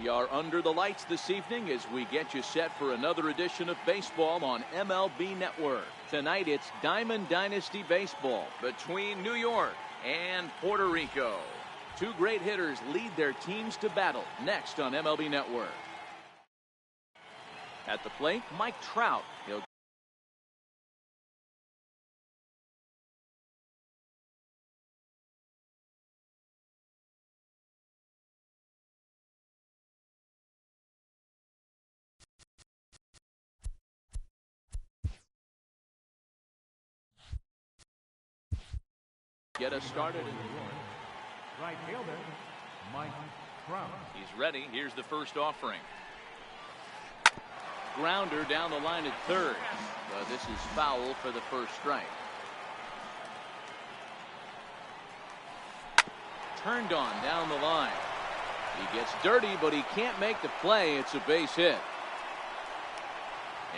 are under the lights this evening as we get you set for another edition of baseball on MLB Network. Tonight it's Diamond Dynasty Baseball between New York and Puerto Rico. Two great hitters lead their teams to battle next on MLB Network. At the plate, Mike Trout. He'll get us started in New York. Right fielder, Mike Trout. He's ready. Here's the first offering. Grounder down the line at third. This is foul for the first strike. Turned on down the line. He gets dirty, but he can't make the play. It's a base hit.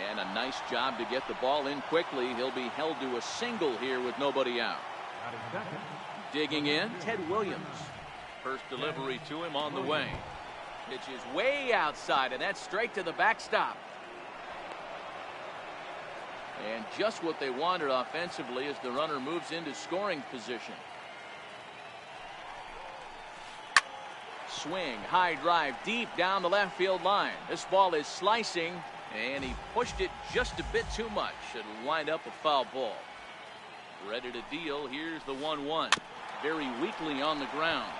And a nice job to get the ball in quickly. He'll be held to a single here with nobody out. Digging in, Ted Williams. First delivery to him on the way. Pitch is way outside, and that's straight to the backstop. And just what they wanted offensively as the runner moves into scoring position. Swing, high drive, deep down the left field line. This ball is slicing, and he pushed it just a bit too much. It'll wind up a foul ball. Ready to deal. Here's the 1-1. Very weakly on the ground.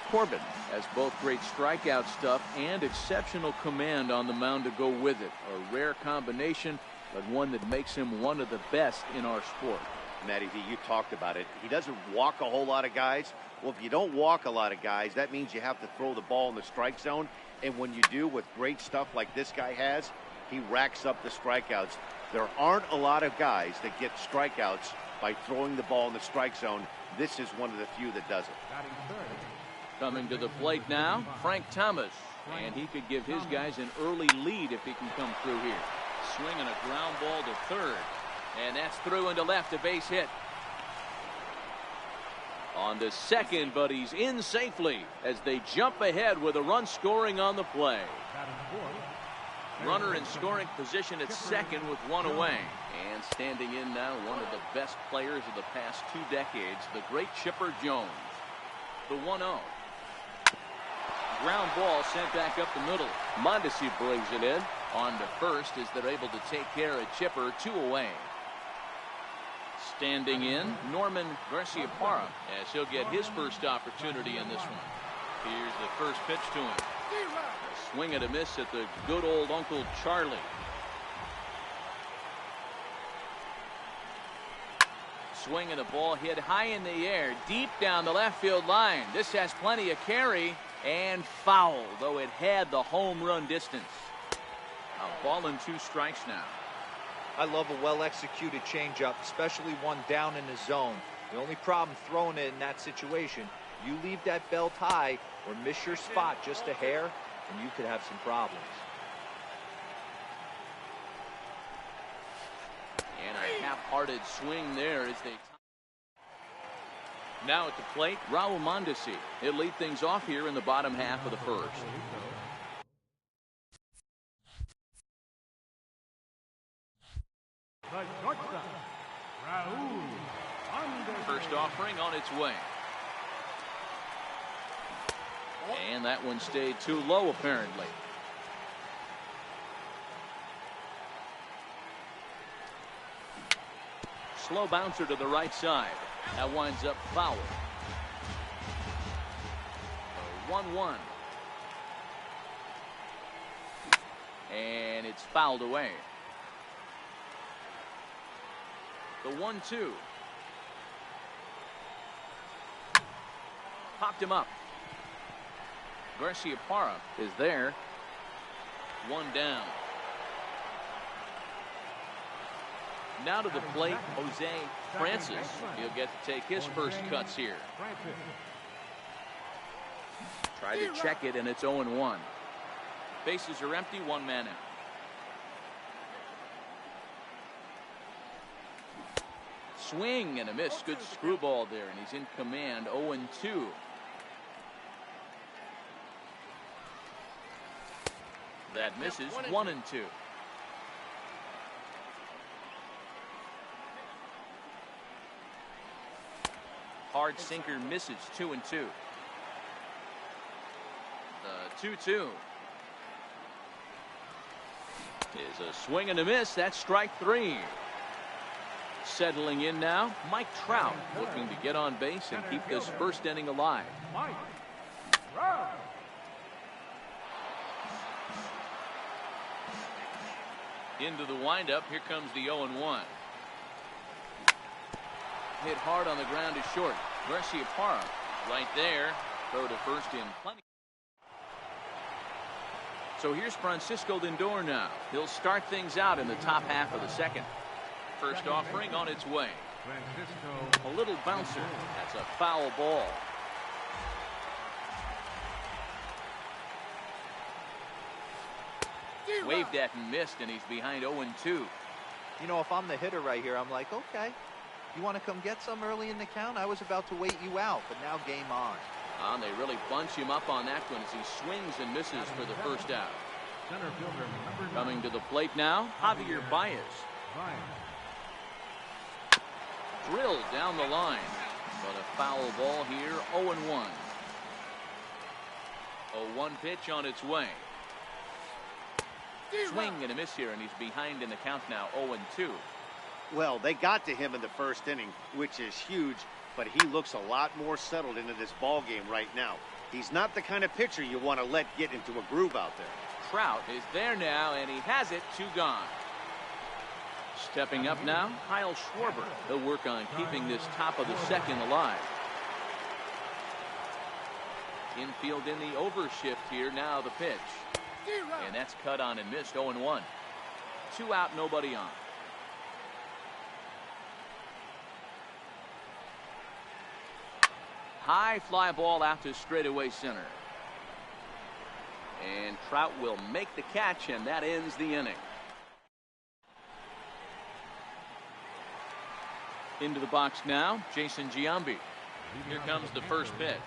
Corbin has both great strikeout stuff and exceptional command on the mound to go with it. A rare combination, but one that makes him one of the best in our sport. Matty V, you talked about it. He doesn't walk a whole lot of guys. Well, if you don't walk a lot of guys, that means you have to throw the ball in the strike zone. And when you do, with great stuff like this guy has, he racks up the strikeouts. There aren't a lot of guys that get strikeouts by throwing the ball in the strike zone. This is one of the few that does it. Coming to the plate now, Frank Thomas. And he could give his guys an early lead if he can come through here. Swinging a ground ball to third. And that's through into left, a base hit. On to second, but he's in safely as they jump ahead with a run scoring on the play. Runner in scoring position at second with one away. And standing in now, one of the best players of the past 2 decades, the great Chipper Jones. The 1-0. Ground ball sent back up the middle. Mondesi brings it in. On to first as they're able to take care of Chipper, 2 away. Standing in, Norman Garciaparra, as he'll get his first opportunity in this one. Here's the first pitch to him. A swing and a miss at the good old Uncle Charlie. Swing and a ball hit high in the air, deep down the left field line. This has plenty of carry and foul, though it had the home run distance. A ball and 2 strikes now. I love a well-executed changeup, especially one down in the zone. The only problem throwing it in that situation, you leave that belt high or miss your spot just a hair, and you could have some problems. And a half-hearted swing there as they... Now at the plate, Raul Mondesi. He'll lead things off here in the bottom half of the first. First offering on its way. And that one stayed too low, apparently. Slow bouncer to the right side. That winds up foul. 1-1. And it's fouled away. The 1-2. Popped him up. Garciaparra is there. 1 down. Now to the plate, Jose Francis. He'll get to take his first cuts here. Tried to check it, and it's 0-1. Bases are empty, 1 man out. Swing and a miss. Good screwball there, and he's in command. 0-2. That misses. 1-2. Hard sinker misses. 2-2. The 2-2 is a swing and a miss. That's strike 3. Settling in now, Mike Trout, looking to get on base and keep this first inning alive. Mike Trout. Into the windup. Here comes the 0-1. Hit hard on the ground to short. Garciaparra right there. Throw to first in plenty. So here's Francisco Lindor now. He'll start things out in the top half of the second. First offering on its way. Francisco. A little bouncer. That's a foul ball. Waved at and missed, and he's behind 0-2. You know, if I'm the hitter right here, I'm like, okay, you want to come get some early in the count? I was about to wait you out, but now game on. They really bunch him up on that one as he swings and misses for the first out. Center fielder number 9. Coming to the plate now, Javier Baez. Drilled down the line, but a foul ball here. 0-1. 0-1 pitch on its way. Swing and a miss here, and he's behind in the count now. 0-2. Well, they got to him in the first inning, which is huge, but he looks a lot more settled into this ball game right now. He's not the kind of pitcher you want to let get into a groove out there. Trout is there now, and he has it. 2 gone. Stepping up now, Kyle Schwarber. He'll work on keeping this top of the second alive. Infield in the overshift here. Now the pitch. And that's cut on and missed. 0-1. 2 out, nobody on. High fly ball out to straightaway center. And Trout will make the catch, and that ends the inning. Into the box now, Jason Giambi. Here comes the first pitch.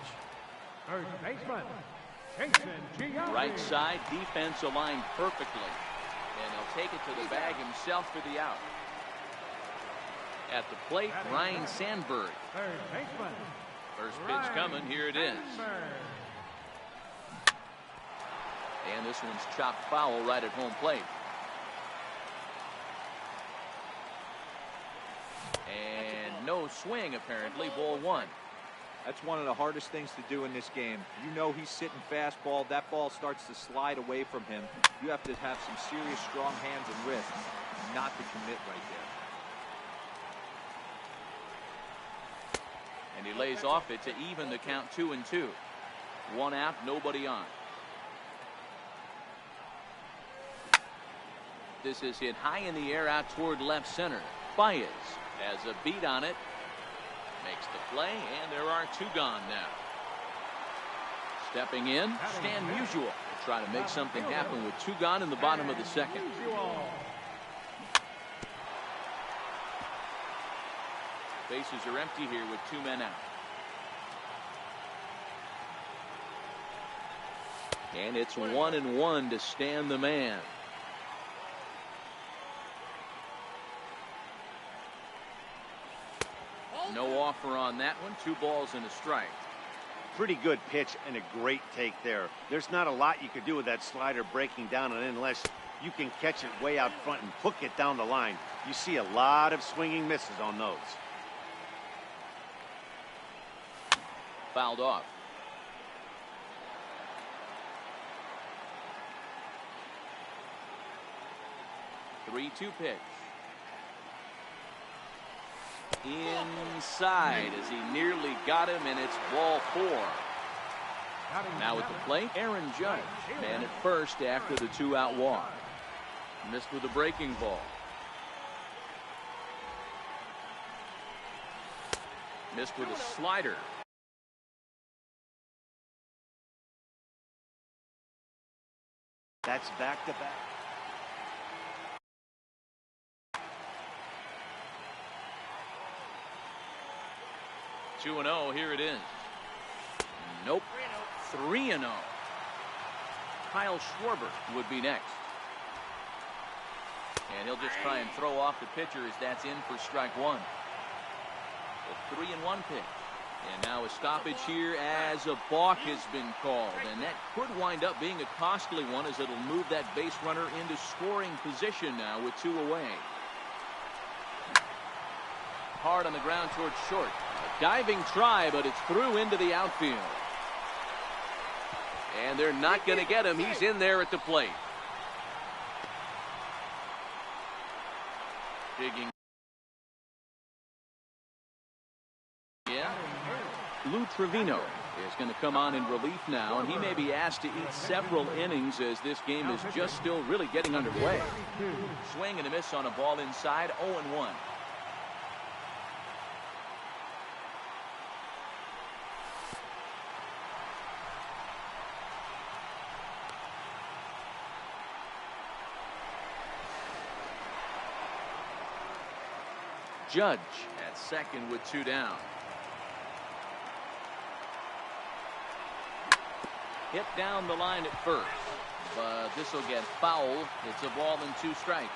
Third baseman, Jason Giambi. Right side, defense aligned perfectly. And he'll take it to the bag himself for the out. At the plate, Ryan Sandberg. Third baseman. First pitch coming, here it is. And this one's chopped foul right at home plate. And no swing apparently. Ball 1. That's one of the hardest things to do in this game. You know he's sitting fastball. That ball starts to slide away from him. You have to have some serious strong hands and wrists not to commit right there. And he lays off it to even the count. 2-2. 1 out, nobody on. This is hit high in the air out toward left center. Baez has a beat on it. Makes the play, and there are 2 gone now. Stepping in, Stan Musial will try to make something happen with 2 gone in the bottom of the second. Bases are empty here with 2 men out. And it's 1-1 to Stan the man. No offer on that one. 2 balls and a strike. Pretty good pitch and a great take there. There's not a lot you could do with that slider breaking down, and unless you can catch it way out front and hook it down the line, you see a lot of swinging misses on those. Fouled off. The 3-2 pitch. Inside as he nearly got him, and it's ball 4. Now at the plate, Aaron Judge. Man at first after the 2-out walk. Missed with a breaking ball. Missed with a slider. That's back-to-back. Two 2-0, here it is. Nope. 3-0. Kyle Schwarber would be next. And he'll just try and throw off the pitcher as that's in for strike one. A 3-1 pitch. And now a stoppage here as a balk has been called. And that could wind up being a costly one as it'll move that base runner into scoring position now with 2 away. Hard on the ground towards short. A diving try, but it's through into the outfield. And they're not going to get him. He's in there at the plate. Digging. Yeah. Lou Trevino is going to come on in relief now, and he may be asked to eat several innings as this game is just still really getting underway. Swing and a miss on a ball inside, 0-1. Judge at second with 2 down. Hit down the line at first, but this will get foul. It's a ball and 2 strikes.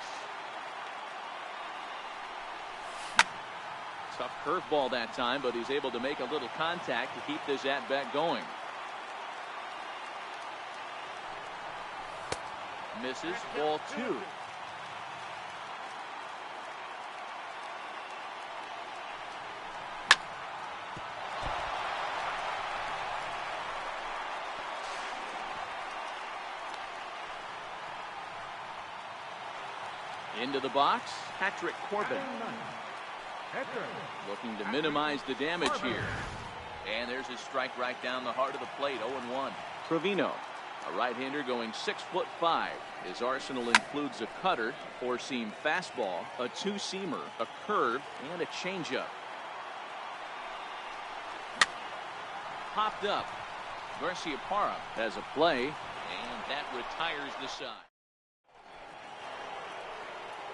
Tough curveball that time, but he's able to make a little contact to keep this at-bat going. Misses, ball 2. Into the box, Patrick Corbin. Looking to minimize the damage here. And there's a strike right down the heart of the plate, 0-1. Trevino, a right-hander going 6'5". His arsenal includes a cutter, a 4-seam fastball, a 2-seamer, a curve, and a changeup. Popped up. Garciaparra has a play, and that retires the side.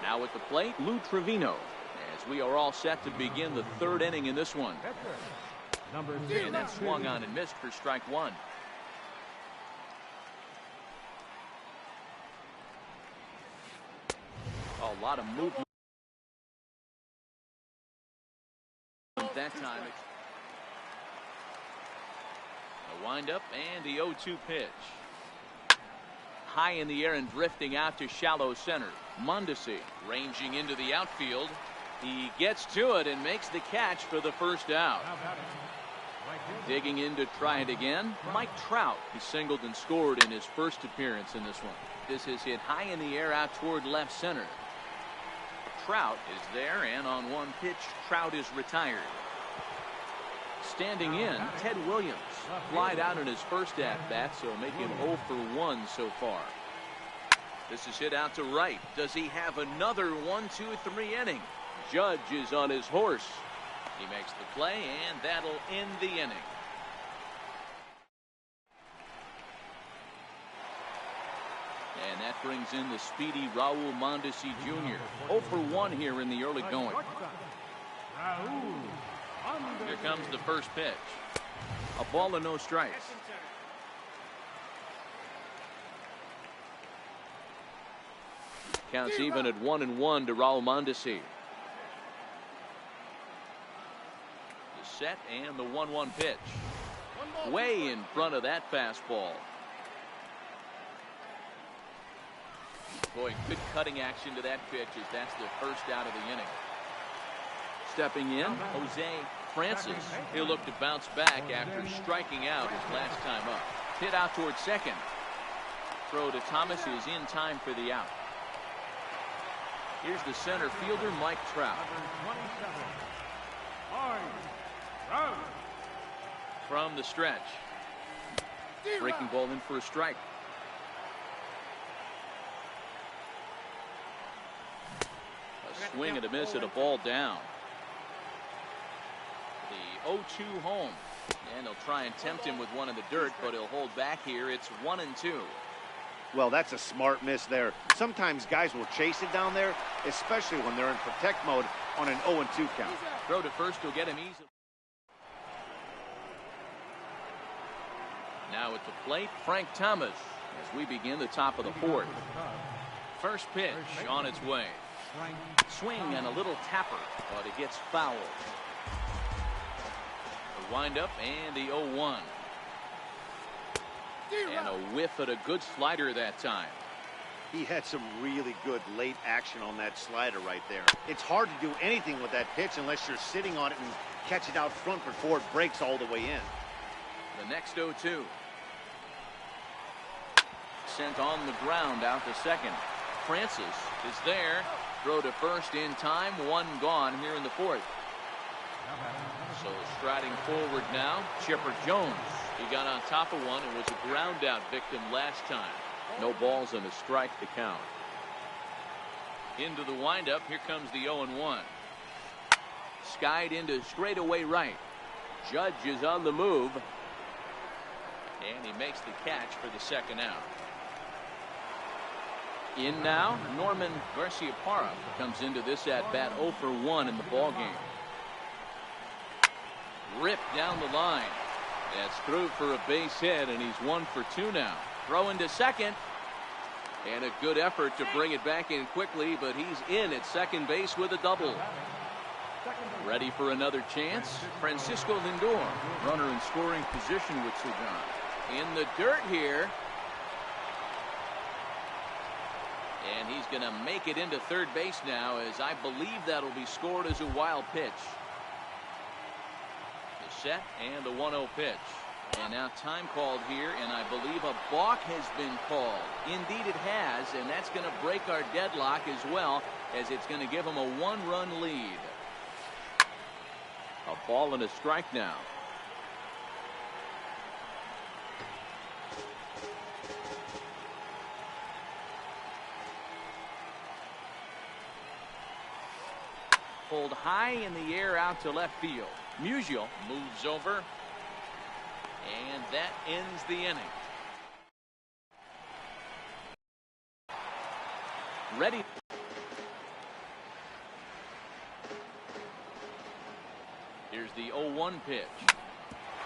Now at the plate, Lou Trevino, as we are all set to begin the 3rd inning in this one. And that swung on and missed for strike 1. A lot of movement that time. A windup and the 0-2 pitch. High in the air and drifting out to shallow center. Mondesi ranging into the outfield. He gets to it and makes the catch for the first out. Digging in to try it again, Mike Trout. He singled and scored in his first appearance in this one. This is hit high in the air out toward left center. Trout is there, and on 1 pitch, Trout is retired. Standing in, Ted Williams. Flied out in his first at-bat, so making 0 for 1 so far. This is hit out to right. Does he have another 1-2-3 inning? Judge is on his horse. He makes the play, and that'll end the inning. And that brings in the speedy Raul Mondesi Jr. 0 for 1 here in the early going. Here comes the first pitch. A ball and no strikes. Counts even at 1-1 to Raul Mondesi. The set and the 1-1 pitch. Way in front of that fastball. Boy, good cutting action to that pitch as that's the first out of the inning. Stepping in, Jose Francis. He'll look to bounce back after striking out his last time up. Hit out towards second. Throw to Thomas is in time for the out. Here's the center fielder, Mike Trout. From the stretch. Breaking ball in for a strike. A swing and a miss at a ball down. The 0-2 home. And they'll try and tempt him with one in the dirt, but he'll hold back here. It's 1-2. Well, that's a smart miss there. Sometimes guys will chase it down there, especially when they're in protect mode on an 0-2 count. Throw to first will get him easily. Now at the plate, Frank Thomas. as we begin the top of the fourth. First pitch on its way. Swing and a little tapper, but it gets fouled. The windup and the 0-1. And a whiff at a good slider that time. He had some really good late action on that slider right there. It's hard to do anything with that pitch unless you're sitting on it and catch it out front before it breaks all the way in. The next 0-2. Sent on the ground out to second. Francis is there. Throw to first in time. One gone here in the fourth. So striding forward now, Chipper Jones. He got on top of one and was a ground out victim last time. No balls and a strike to count. Into the windup. Here comes the 0-1. Skied into straightaway right. Judge is on the move. And he makes the catch for the second out. In now, Norman Garciaparra comes into this at bat 0 for 1 in the ball game. Ripped down the line. That's through for a base hit, and he's 1 for 2 now. Throwing to second. And a good effort to bring it back in quickly, but he's in at second base with a double. Ready for another chance. Francisco Lindor, runner in scoring position with two gone. In the dirt here. And he's going to make it into third base now, as I believe that'll be scored as a wild pitch. The set and the 1-0 pitch. And now time called here, and I believe a balk has been called. Indeed it has, and that's going to break our deadlock as well, as it's going to give him a 1-run lead. A ball and a strike now. Pulled high in the air out to left field. Musial moves over. And that ends the inning. Ready. Here's the 0-1 pitch.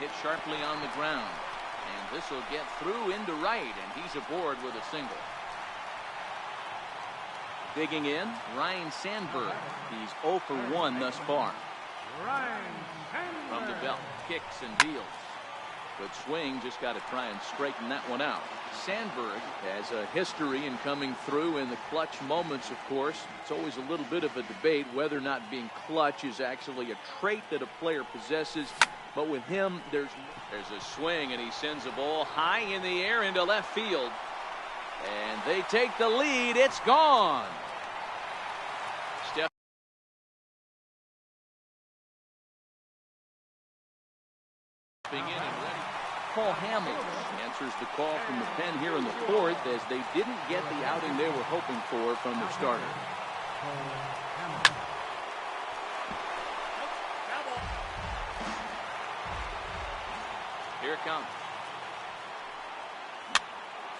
Hit sharply on the ground. And this will get through into right, and he's aboard with a single. Digging in, Ryan Sandberg. He's 0 for 1 thus far. From the belt, kicks and deals. Good swing, just got to try and straighten that one out. Sandberg has a history in coming through in the clutch moments, of course. It's always a little bit of a debate whether or not being clutch is actually a trait that a player possesses. But with him, there's a swing, and he sends a ball high in the air into left field. And they take the lead. It's gone. In and ready. Paul Hamels answers the call from the pen here in the fourth, as they didn't get the outing they were hoping for from the starter. Here it comes.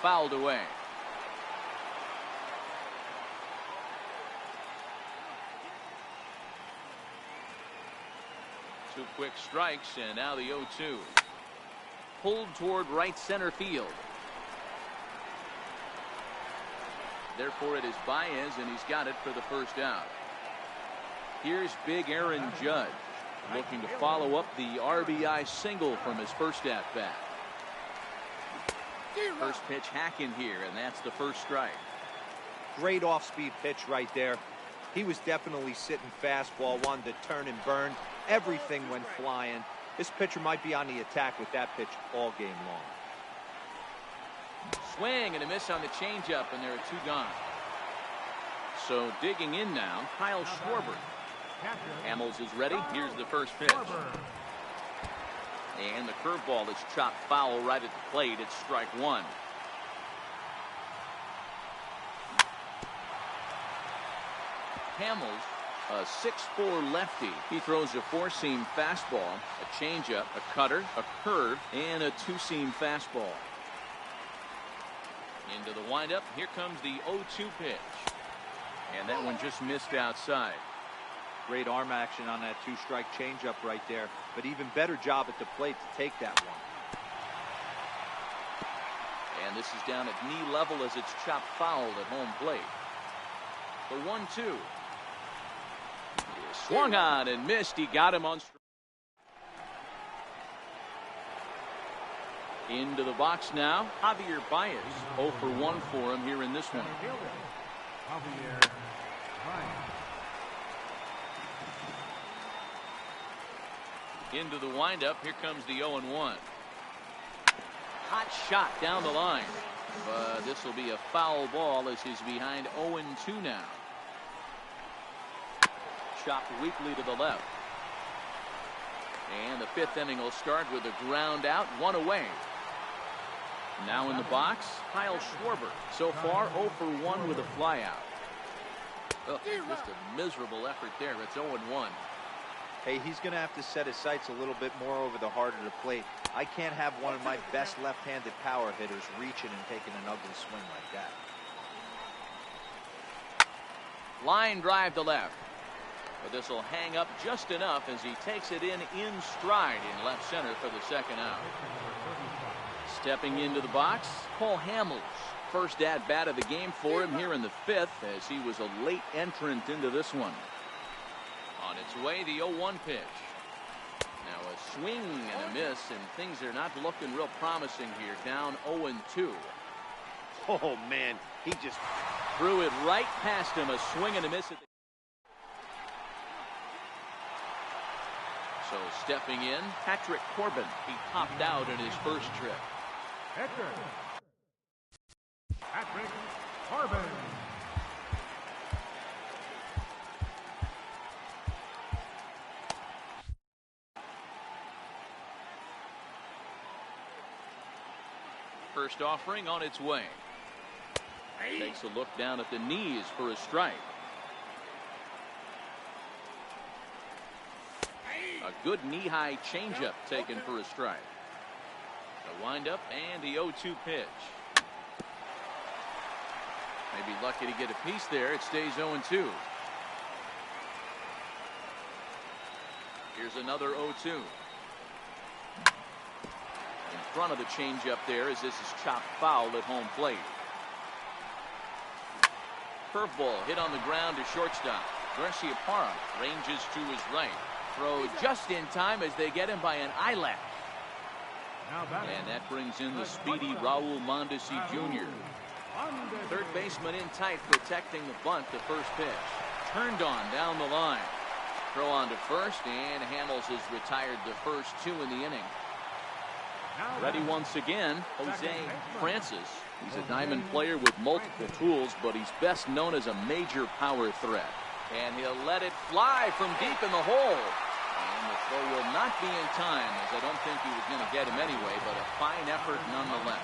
Fouled away. Two quick strikes, and now the 0-2. Pulled toward right center field. Therefore, it is Baez, and he's got it for the first out. Here's big Aaron Judge, looking to follow up the RBI single from his first at-bat. First pitch hack in here, and that's the first strike. Great off-speed pitch right there. He was definitely sitting fastball, wanted to turn and burn. Everything went flying. This pitcher might be on the attack with that pitch all game long. Swing and a miss on the changeup, and there are two gone. So digging in now, Kyle Schwarber. Hamels is ready. Here's the first pitch. And the curveball is chopped foul right at the plate. It's strike one. Hamels, a 6'4" lefty. He throws a four-seam fastball, a changeup, a cutter, a curve, and a two-seam fastball. Into the windup. Here comes the 0-2 pitch. And that one just missed outside. Great arm action on that two-strike changeup right there, but even better job at the plate to take that one. And this is down at knee level as it's chopped foul at home plate. The 1-2. He swung on and missed. He got him on strike. Into the box now. Javier Baez. 0 for 1 for him here in this one. Javier Baez. Into the windup. Here comes the 0-1. Hot shot down the line. But this will be a foul ball as he's behind 0-2 now. Chopped weakly to the left. And the 5th inning will start with a ground out, 1 away. Now in the box, Kyle Schwarber. So far 0 for 1 with a flyout. Oh, just a miserable effort there. It's 0-1. Hey, he's going to have to set his sights a little bit more over the heart of the plate. I can't have one of my best left-handed power hitters reaching and taking an ugly swing like that. Line drive to left. But this will hang up just enough as he takes it in stride in left center for the second out. Stepping into the box, Cole Hamels. First at bat of the game for him here in the 5th as he was a late entrant into this one. On its way, the 0-1 pitch. Now a swing and a miss, and things are not looking real promising here. Down 0-2. Oh, man, he just threw it right past him. A swing and a miss. So stepping in, Patrick Corbin. He popped out in his first trip. Patrick Corbin. First offering on its way. Takes a look down at the knees for a strike. A good knee-high changeup taken for a strike. The windup and the 0-2 pitch. Maybe lucky to get a piece there. It stays 0-2. Here's another 0-2. In front of the changeup there as this is chopped foul at home plate. Curveball hit on the ground to shortstop. Garciaparra ranges to his right. Throw just in time as they get him by an eyelash. And that brings in the speedy Raul Mondesi Jr. Third baseman in tight, protecting the bunt to first pitch. Turned on down the line. Throw on to first, and Hamels has retired the first 2 in the inning. Ready once again, Jose Francis. He's a diamond player with multiple tools, but he's best known as a major power threat. And he'll let it fly from deep in the hole. And the throw will not be in time, as I don't think he was going to get him anyway, but a fine effort nonetheless.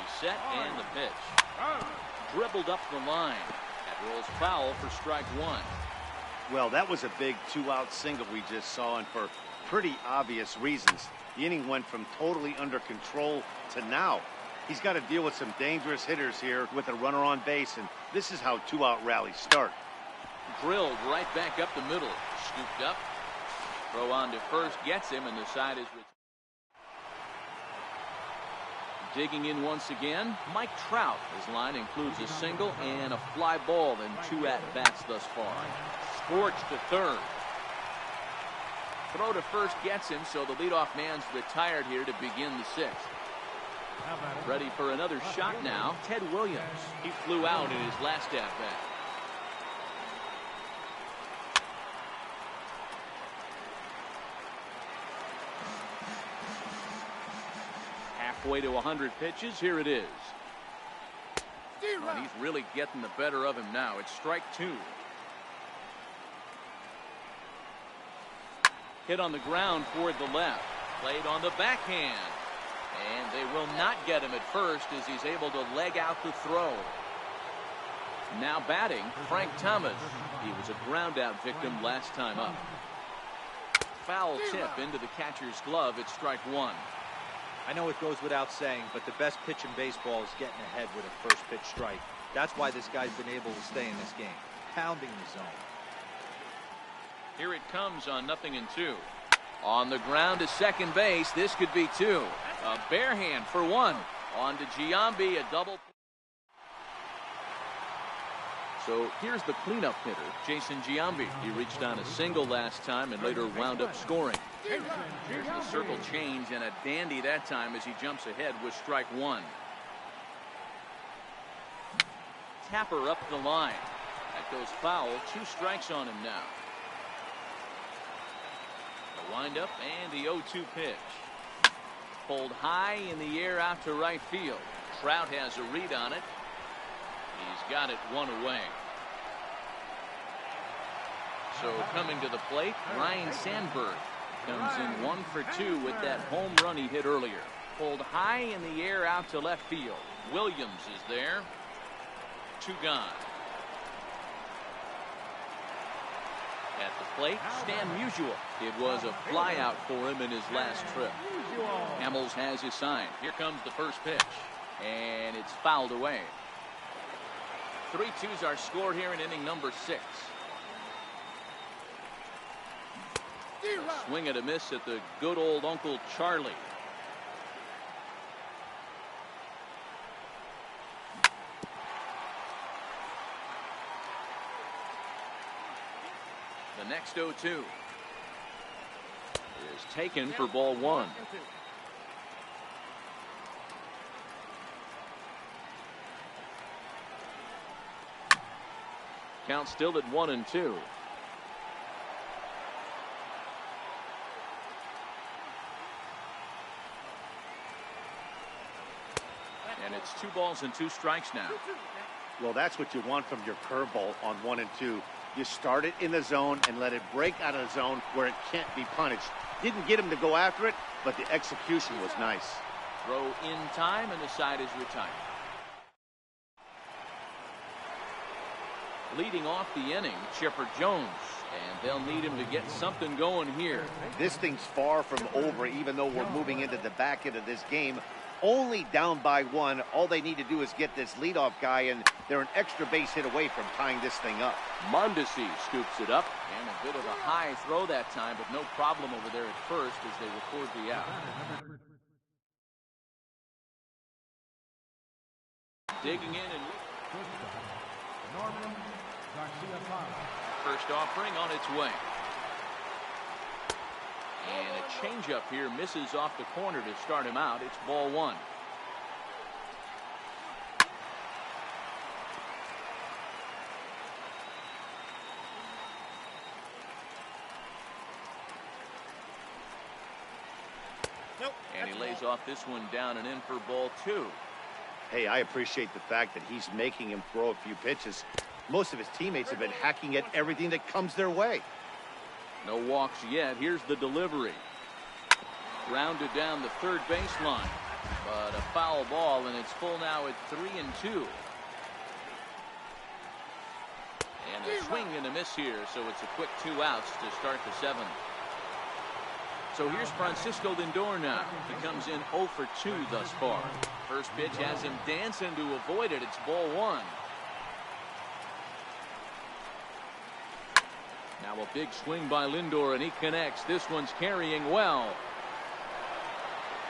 He's set and the pitch. Dribbled up the line. That rolls foul for strike 1. Well, that was a big 2-out single we just saw, and for pretty obvious reasons. The inning went from totally under control to now. He's got to deal with some dangerous hitters here with a runner on base, and this is how 2-out rallies start. Drilled right back up the middle. Scooped up. Throw on to first gets him, and the side is retired. Digging in once again, Mike Trout. His line includes a single and a fly ball in 2 at-bats thus far. Scorched to third. Throw to first gets him, so the leadoff man's retired here to begin the 6th. Ready for another shot now, Ted Williams. He flew out in his last at-bat. Halfway to 100 pitches, here it is. And he's really getting the better of him now. It's strike 2. Hit on the ground toward the left. Played on the backhand. And they will not get him at first as he's able to leg out the throw. Now batting, Frank Thomas. He was a ground out victim last time up. Foul tip into the catcher's glove. It's strike 1. I know it goes without saying, but the best pitch in baseball is getting ahead with a first pitch strike. That's why this guy's been able to stay in this game. Pounding the zone. Here it comes on 0-2. On the ground to second base. This could be 2. A bare hand for 1. On to Giambi, a double. So here's the cleanup hitter, Jason Giambi. He reached on a single last time and later wound up scoring. Here's the circle change and a dandy that time as he jumps ahead with strike one. Tapper up the line. That goes foul. 2 strikes on him now. The windup and the 0-2 pitch. Pulled high in the air out to right field. Trout has a read on it. He's got it 1 away. So coming to the plate, Ryan Sandberg comes in 1 for 2 with that home run he hit earlier. Pulled high in the air out to left field. Williams is there. 2 gone. At the plate, Stan Musial. It was a flyout for him in his last trip. Hamels has his sign. Here comes the first pitch. And it's fouled away. 3-2's our score here in inning number 6. Swing and a miss at the good old Uncle Charlie. The next 0-2 is taken for ball 1. Count still at 1-2. And it's 2 balls and 2 strikes now. Well, that's what you want from your curveball on 1 and 2. You start it in the zone and let it break out of the zone where it can't be punished. Didn't get him to go after it, but the execution was nice. Throw in time, and the side is retired. Leading off the inning, Chipper Jones, and they'll need him to get something going here. This thing's far from over, even though we're moving into the back end of this game. Only down by 1. All they need to do is get this leadoff guy, and they're an extra base hit away from tying this thing up. Mondesi scoops it up, and a bit of a high throw that time, but no problem over there at first as they record the out. Digging in and first offering on its way. And a changeup here misses off the corner to start him out. It's ball 1. And he lays off this one down and in for ball 2. Hey, I appreciate the fact that he's making him throw a few pitches. Most of his teammates have been hacking at everything that comes their way. No walks yet. Here's the delivery. Grounded down the third baseline. But a foul ball, and it's full now at 3-2. And a swing and a miss here, so it's a quick 2 outs to start the 7th. So here's Francisco Lindor now. He comes in 0 for 2 thus far. First pitch has him dancing to avoid it. It's ball 1. Now a big swing by Lindor, and he connects. This one's carrying well.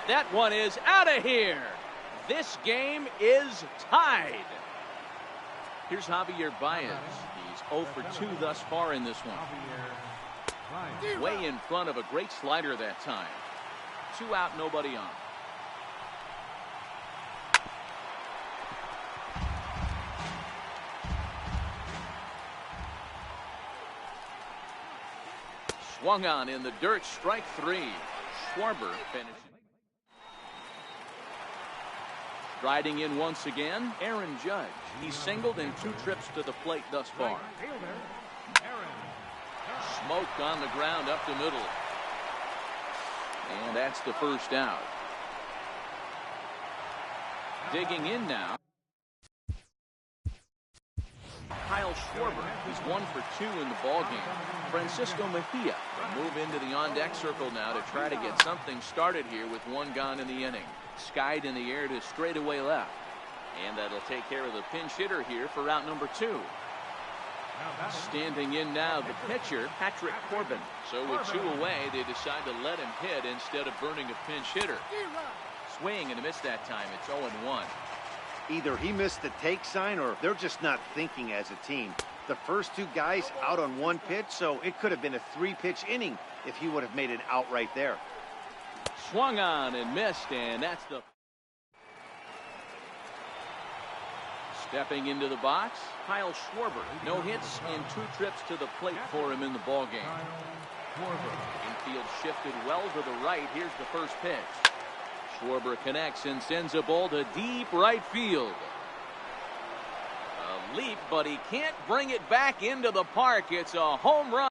That one is out of here. This game is tied. Here's Javier Baez. He's 0 for 2 thus far in this one. Way in front of a great slider that time. 2 out, nobody on. Swung on in the dirt, strike 3. Schwarber finishing. Striding in once again, Aaron Judge. He's singled in 2 trips to the plate thus far. Smoked on the ground up the middle. And that's the first out. Digging in now, Kyle Schwarber. He's 1 for 2 in the ballgame. Francisco Mejia will move into the on-deck circle now to try to get something started here with 1 gone in the inning. Skied in the air to straightaway left. And that'll take care of the pinch hitter here for out number 2. Standing in now, the pitcher, Patrick Corbin. So with 2 away, they decide to let him hit instead of burning a pinch hitter. Swing and a miss that time. It's 0-1. Either he missed the take sign or they're just not thinking as a team. The first two guys out on one pitch, so it could have been a 3-pitch inning if he would have made an out right there. Swung on and missed, and that's the... Stepping into the box, Kyle Schwarber. No hits in 2 trips to the plate for him in the ballgame. Infield shifted well to the right. Here's the first pitch. Schwarber connects and sends a ball to deep right field. A leap, but he can't bring it back into the park. It's a home run.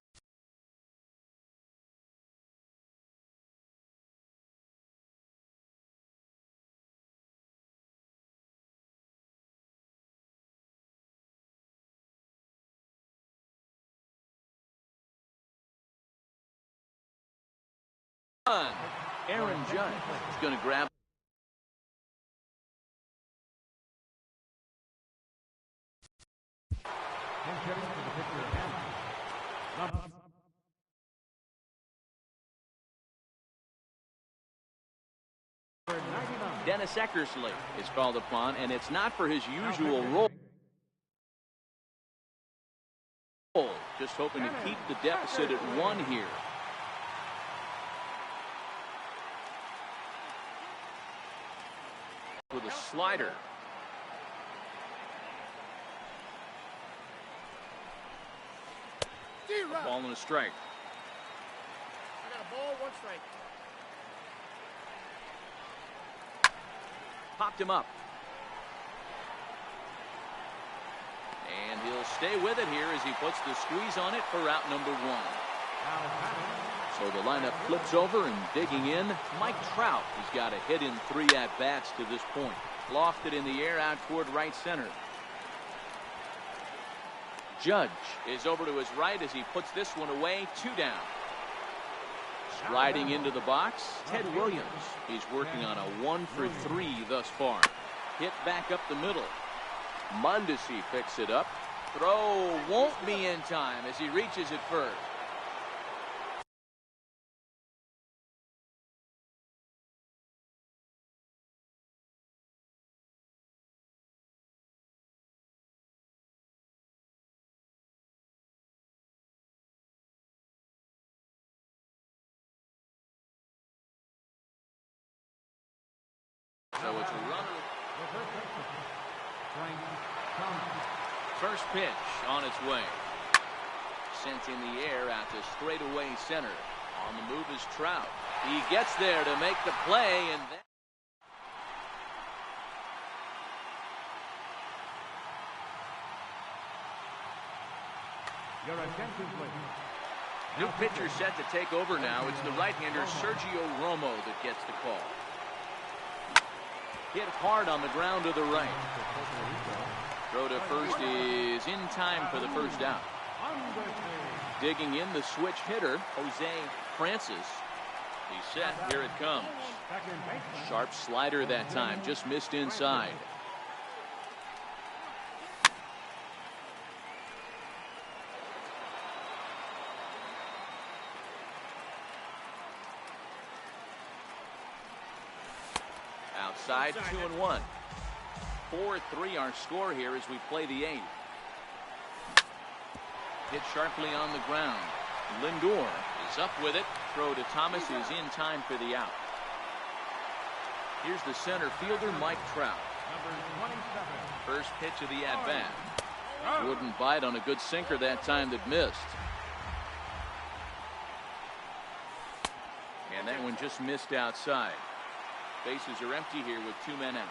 Aaron Judge is going to grab. Dennis Eckersley is called upon, and it's not for his usual role. Just hoping to keep the deficit at 1 here. With a slider. A ball and a strike. I got a ball, 1 strike. Popped him up. And he'll stay with it here as he puts the squeeze on it for out number 1. So the lineup flips over, and digging in, Mike Trout has got a hit in 3 at-bats to this point. Lofted in the air out toward right center. Judge is over to his right as he puts this one away. 2 down. Striding into the box, Ted Williams. He's working on a 1 for 3 thus far. Hit back up the middle. Mondesi picks it up. Throw won't be in time as he reaches it first. So it's a runner. First pitch on its way. Sent in the air out to straightaway center. On the move is Trout. He gets there to make the play, and then Your attention, please. new pitcher set to take over now. It's the right-hander Sergio Romo that gets the call. Hit hard on the ground to the right. Throw to first is in time for the first out. Digging in, the switch hitter, Jose Francis. He's set. Here it comes. Sharp slider that time. Just missed inside. Outside, 2-1. 4-3 our score here as we play the 8th. Hit sharply on the ground. Lindor is up with it. Throw to Thomas is in time for the out. Here's the center fielder, Mike Trout. First pitch of the at-bat. Wouldn't bite on a good sinker that time that missed. And that one just missed outside. Bases are empty here with 2 men out.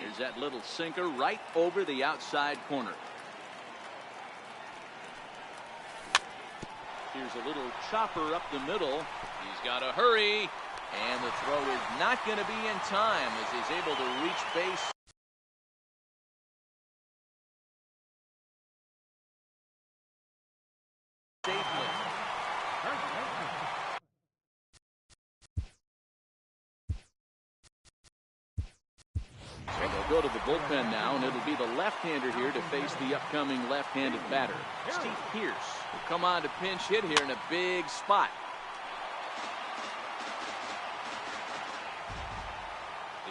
There's that little sinker right over the outside corner. Here's a little chopper up the middle. He's got to hurry. And the throw is not going to be in time as he's able to reach base. Safely. So they'll go to the bullpen now, and it'll be the left-hander here to face the upcoming left-handed batter. Steve Pearce will come on to pinch hit here in a big spot.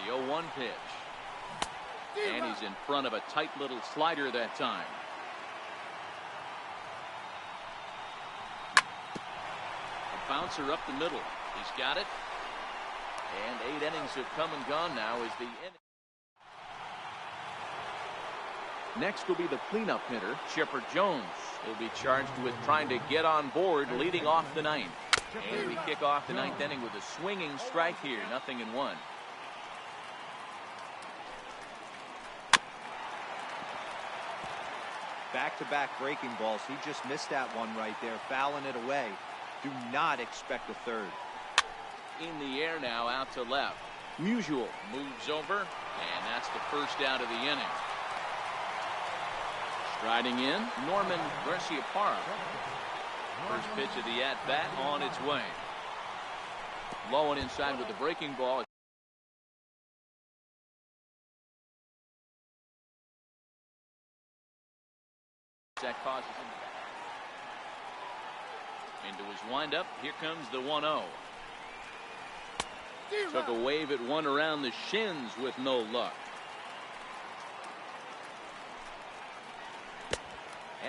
The 0-1 pitch. And he's in front of a tight little slider that time. A bouncer up the middle. He's got it. And 8 innings have come and gone now as the inning. Next will be the cleanup hitter, Chipper Jones. He'll be charged with trying to get on board leading off the ninth. And we kick off the ninth inning with a swinging strike here, 0-1. Back-to-back breaking balls. He just missed that one right there, fouling it away. Do not expect a third. In the air now, out to left. Musial moves over, and that's the first out of the inning. Striding in, Norman Garciaparra. First pitch of the at-bat on its way. Low and inside with the breaking ball. That causes him. Into his windup. Here comes the 1-0. Took a wave at one around the shins with no luck.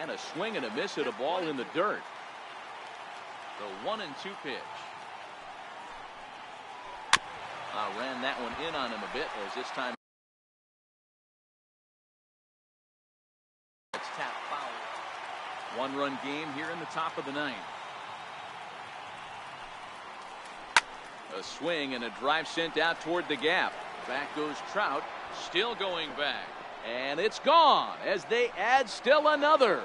And a swing and a miss at a ball in the dirt. The 1-2 pitch. Ran that one in on him a bit as this time. It's tap foul. 1-run game here in the top of the ninth. A swing and a drive sent out toward the gap. Back goes Trout, still going back. And it's gone as they add still another.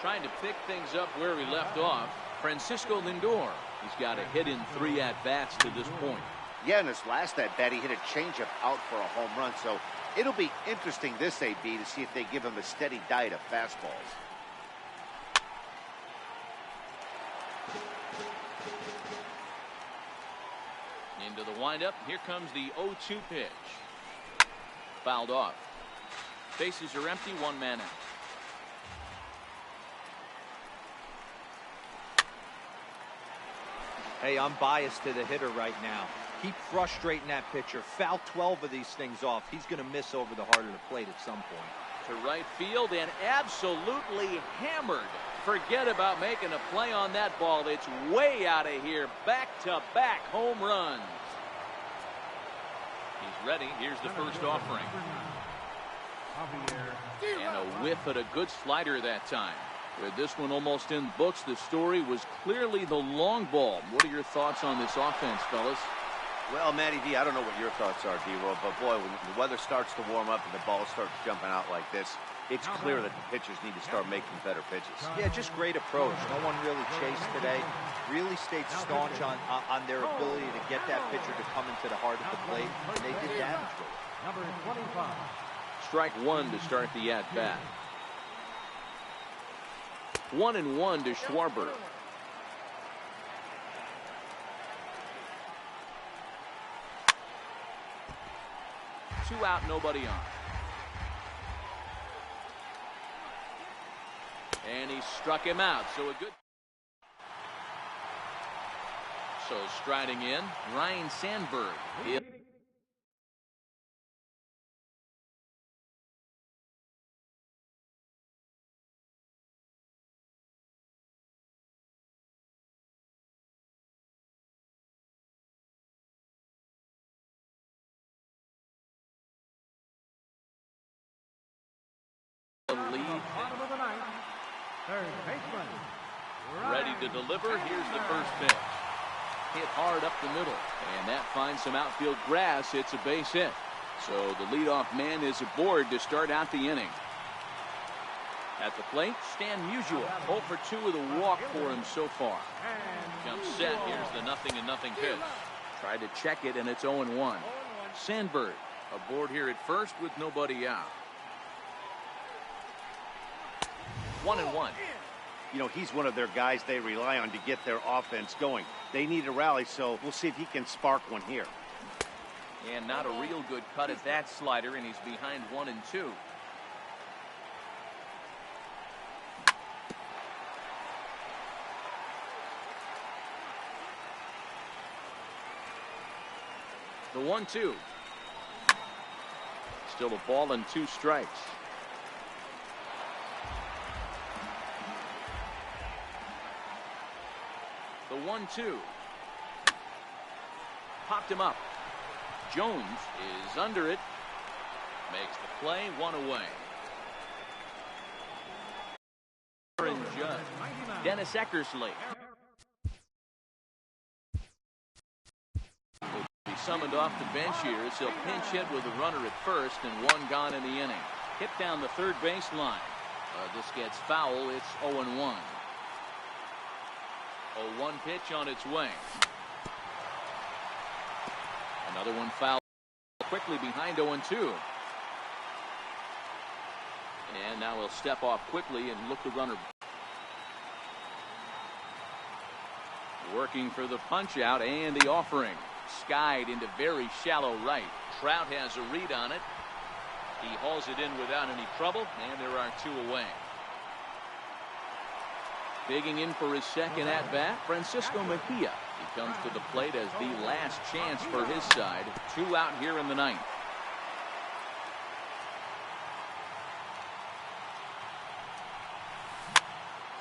Trying to pick things up where we left off, Francisco Lindor. He's got a hit in 3 at-bats to this point. Yeah, in his last at-bat, he hit a changeup out for a home run. So it'll be interesting this AB to see if they give him a steady diet of fastballs. Into the windup. Here comes the 0-2 pitch. Fouled off. Bases are empty. 1 man out. Hey, I'm biased to the hitter right now. Keep frustrating that pitcher. Foul 12 of these things off. He's going to miss over the heart of the plate at some point. To right field and absolutely hammered. Forget about making a play on that ball. It's way out of here. Back-to-back home runs. He's ready. Here's the first offering. And a whiff at a good slider that time. With this one almost in books, the story was clearly the long ball. What are your thoughts on this offense, fellas? Well, Matty V, I don't know what your thoughts are, D-Roll, but boy, when the weather starts to warm up and the ball starts jumping out like this, it's clear that the pitchers need to start making better pitches. Yeah, just great approach. No one really chased today. Really stayed staunch on their ability to get that pitcher to come into the heart of the plate, and they did damage with it. Number 25. Strike 1 to start the at-bat. 1-1 to Schwarber. Two out, nobody on. And he struck him out, so a good. So striding in, Ryan Sandberg. The lead. Bottom of the ninth. Third baseman. Ready to deliver. Here's the first pitch. Hit hard up the middle. And that finds some outfield grass. It's a base hit. So the leadoff man is aboard to start out the inning. At the plate, Stan Musial. 0 for 2 with a walk for him so far. Comes set. Here's the 0-0 pitch. Tried to check it, and it's 0-1. Sandberg aboard here at first with nobody out. 1-1. You know, he's one of their guys they rely on to get their offense going. They need a rally, so we'll see if he can spark one here. And not a real good cut at that slider, and he's behind 1-2. The The 1-2. Still a ball and 2 strikes. The 1-2. Popped him up. Jones is under it. Makes the play, 1 away. And Judd. Dennis Eckersley will be summoned off the bench here as he'll pinch hit with a runner at first and 1 gone in the inning. Hit down the third baseline. This gets foul. It's 0-1. 0-1 pitch on its way. Another one foul quickly behind 0-2. And now he'll step off quickly and look the runner. Working for the punch out and the offering. Skied into very shallow right. Trout has a read on it. He hauls it in without any trouble, and there are 2 away. Digging in for his second at bat, Francisco Mejia. He comes to the plate as the last chance for his side. 2 out here in the 9th.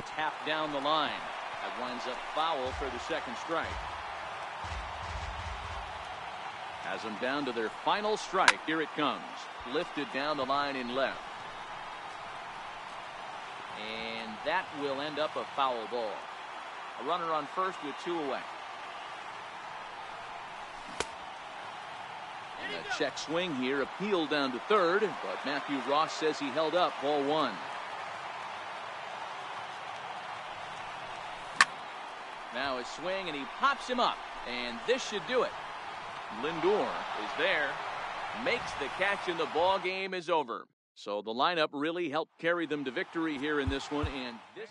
Tapped down the line. That winds up foul for the 2nd strike. Has them down to their final strike. Here it comes. Lifted down the line in left. And that will end up a foul ball. A runner on first with 2 away. And a check swing here. Appealed down to third, but Matthew Ross says he held up. Ball 1. Now a swing, and he pops him up, and this should do it. Lindor is there, makes the catch, and the ball game is over. So the lineup really helped carry them to victory here in this one, and this